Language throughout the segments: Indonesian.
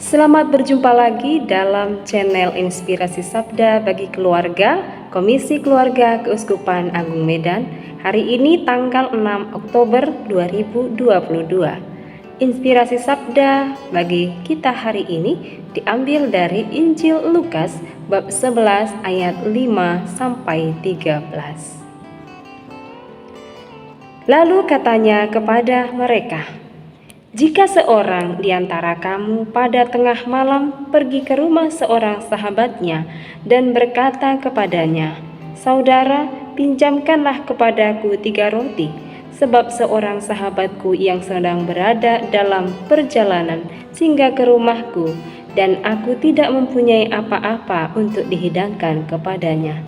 Selamat berjumpa lagi dalam channel Inspirasi Sabda bagi Keluarga, Komisi Keluarga Keuskupan Agung Medan. Hari ini tanggal 6 Oktober 2022. Inspirasi Sabda bagi kita hari ini diambil dari Injil Lukas bab 11 ayat 5 sampai 13. Lalu katanya kepada mereka, "Jika seorang di antara kamu pada tengah malam pergi ke rumah seorang sahabatnya dan berkata kepadanya, 'Saudara, pinjamkanlah kepadaku 3 roti, sebab seorang sahabatku yang sedang berada dalam perjalanan singgah ke rumahku dan aku tidak mempunyai apa-apa untuk dihidangkan kepadanya.'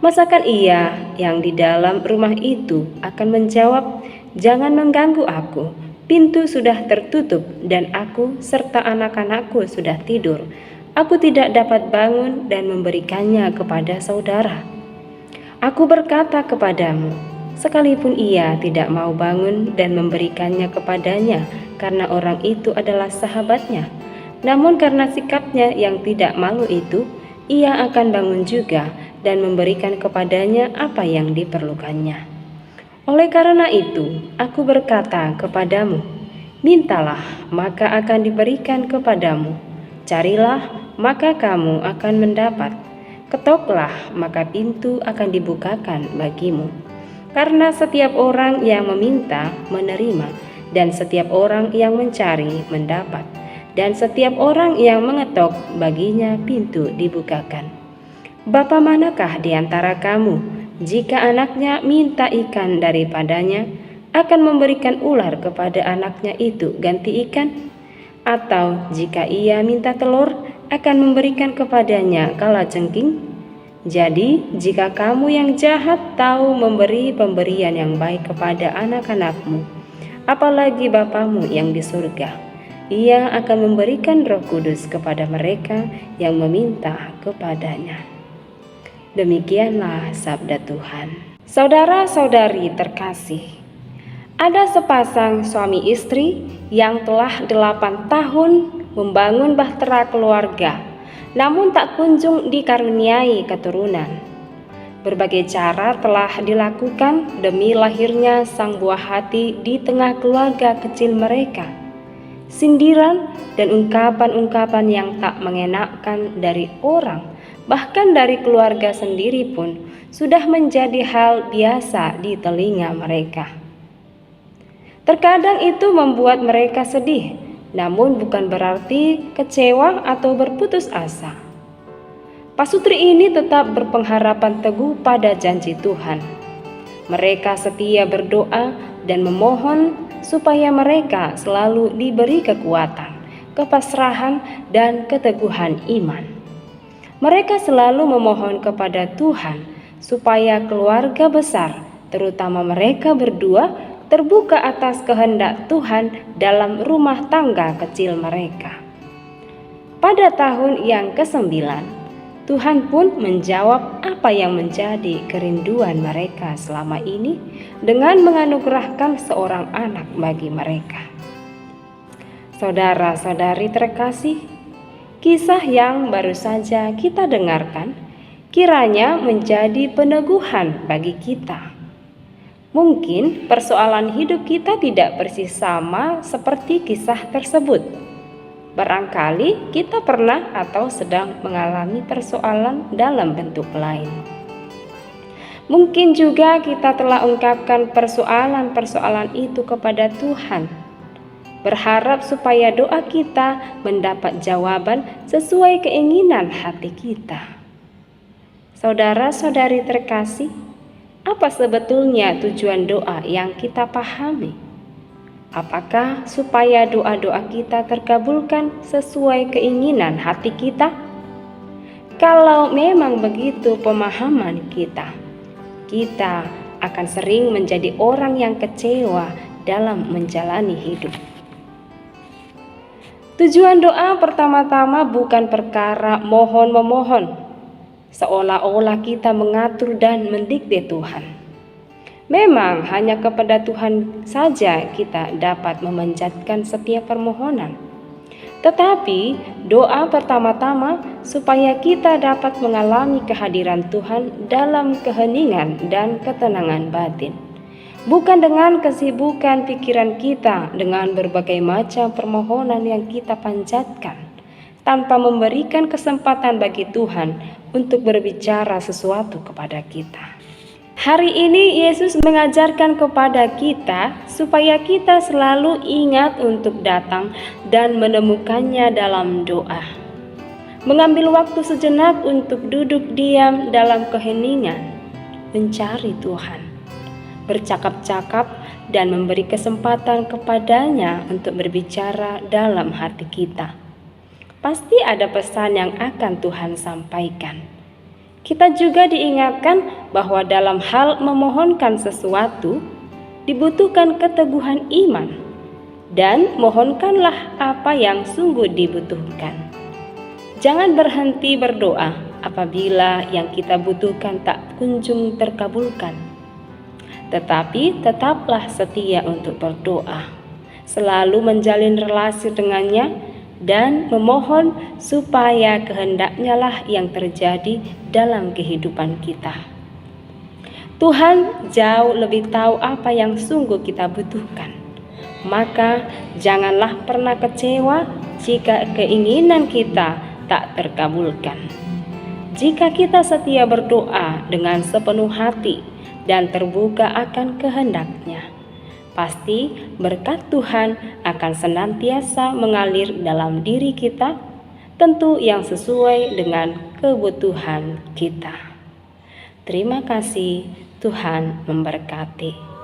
Masakan ia yang di dalam rumah itu akan menjawab, 'Jangan mengganggu aku. Pintu sudah tertutup dan aku serta anak-anakku sudah tidur. Aku tidak dapat bangun dan memberikannya kepada saudara.' Aku berkata kepadamu, sekalipun ia tidak mau bangun dan memberikannya kepadanya karena orang itu adalah sahabatnya, namun karena sikapnya yang tidak malu itu, ia akan bangun juga dan memberikan kepadanya apa yang diperlukannya. Oleh karena itu, aku berkata kepadamu, mintalah, maka akan diberikan kepadamu. Carilah, maka kamu akan mendapat. Ketoklah, maka pintu akan dibukakan bagimu. Karena setiap orang yang meminta, menerima, dan setiap orang yang mencari, mendapat. Dan setiap orang yang mengetok, baginya pintu dibukakan. Bapa manakah di antara kamu, jika anaknya minta ikan daripadanya, akan memberikan ular kepada anaknya itu ganti ikan? Atau jika ia minta telur, akan memberikan kepadanya kalajengking? Jadi, jika kamu yang jahat tahu memberi pemberian yang baik kepada anak-anakmu, apalagi Bapamu yang di surga, Ia akan memberikan Roh Kudus kepada mereka yang meminta kepadanya." Demikianlah sabda Tuhan. Saudara-saudari terkasih, ada sepasang suami istri yang telah 8 tahun membangun bahtera keluarga, namun tak kunjung dikaruniai keturunan. Berbagai cara telah dilakukan demi lahirnya sang buah hati di tengah keluarga kecil mereka. Sindiran dan ungkapan-ungkapan yang tak mengenakkan dari orang, bahkan dari keluarga sendiri pun sudah menjadi hal biasa di telinga mereka. Terkadang itu membuat mereka sedih, namun bukan berarti kecewa atau berputus asa. Pasutri ini tetap berpengharapan teguh pada janji Tuhan. Mereka setia berdoa dan memohon supaya mereka selalu diberi kekuatan, kepasrahan, dan keteguhan iman. Mereka selalu memohon kepada Tuhan supaya keluarga besar, terutama mereka berdua, terbuka atas kehendak Tuhan dalam rumah tangga kecil mereka. Pada tahun yang ke-9, Tuhan pun menjawab apa yang menjadi kerinduan mereka selama ini dengan menganugerahkan seorang anak bagi mereka. Saudara-saudari terkasih, kisah yang baru saja kita dengarkan kiranya menjadi peneguhan bagi kita. Mungkin persoalan hidup kita tidak persis sama seperti kisah tersebut. Barangkali kita pernah atau sedang mengalami persoalan dalam bentuk lain. Mungkin juga kita telah ungkapkan persoalan-persoalan itu kepada Tuhan, berharap supaya doa kita mendapat jawaban sesuai keinginan hati kita. Saudara-saudari terkasih, apa sebetulnya tujuan doa yang kita pahami? Apakah supaya doa-doa kita terkabulkan sesuai keinginan hati kita? Kalau memang begitu pemahaman kita akan sering menjadi orang yang kecewa dalam menjalani hidup. Tujuan doa pertama-tama bukan perkara mohon-memohon, seolah-olah kita mengatur dan mendikte Tuhan. Memang hanya kepada Tuhan saja kita dapat memanjatkan setiap permohonan. Tetapi doa pertama-tama supaya kita dapat mengalami kehadiran Tuhan dalam keheningan dan ketenangan batin. Bukan dengan kesibukan pikiran kita dengan berbagai macam permohonan yang kita panjatkan, tanpa memberikan kesempatan bagi Tuhan untuk berbicara sesuatu kepada kita. Hari ini Yesus mengajarkan kepada kita supaya kita selalu ingat untuk datang dan menemukannya dalam doa. Mengambil waktu sejenak untuk duduk diam dalam keheningan, mencari Tuhan, bercakap-cakap dan memberi kesempatan kepadanya untuk berbicara dalam hati kita. Pasti ada pesan yang akan Tuhan sampaikan. Kita juga diingatkan bahwa dalam hal memohonkan sesuatu dibutuhkan keteguhan iman, dan mohonkanlah apa yang sungguh dibutuhkan. Jangan berhenti berdoa apabila yang kita butuhkan tak kunjung terkabulkan, tetapi tetaplah setia untuk berdoa, selalu menjalin relasi dengannya, dan memohon supaya kehendaknya lah yang terjadi dalam kehidupan kita. Tuhan jauh lebih tahu apa yang sungguh kita butuhkan. Maka janganlah pernah kecewa jika keinginan kita tak terkabulkan. Jika kita setia berdoa dengan sepenuh hati dan terbuka akan kehendaknya, pasti berkat Tuhan akan senantiasa mengalir dalam diri kita, tentu yang sesuai dengan kebutuhan kita. Terima kasih, Tuhan memberkati.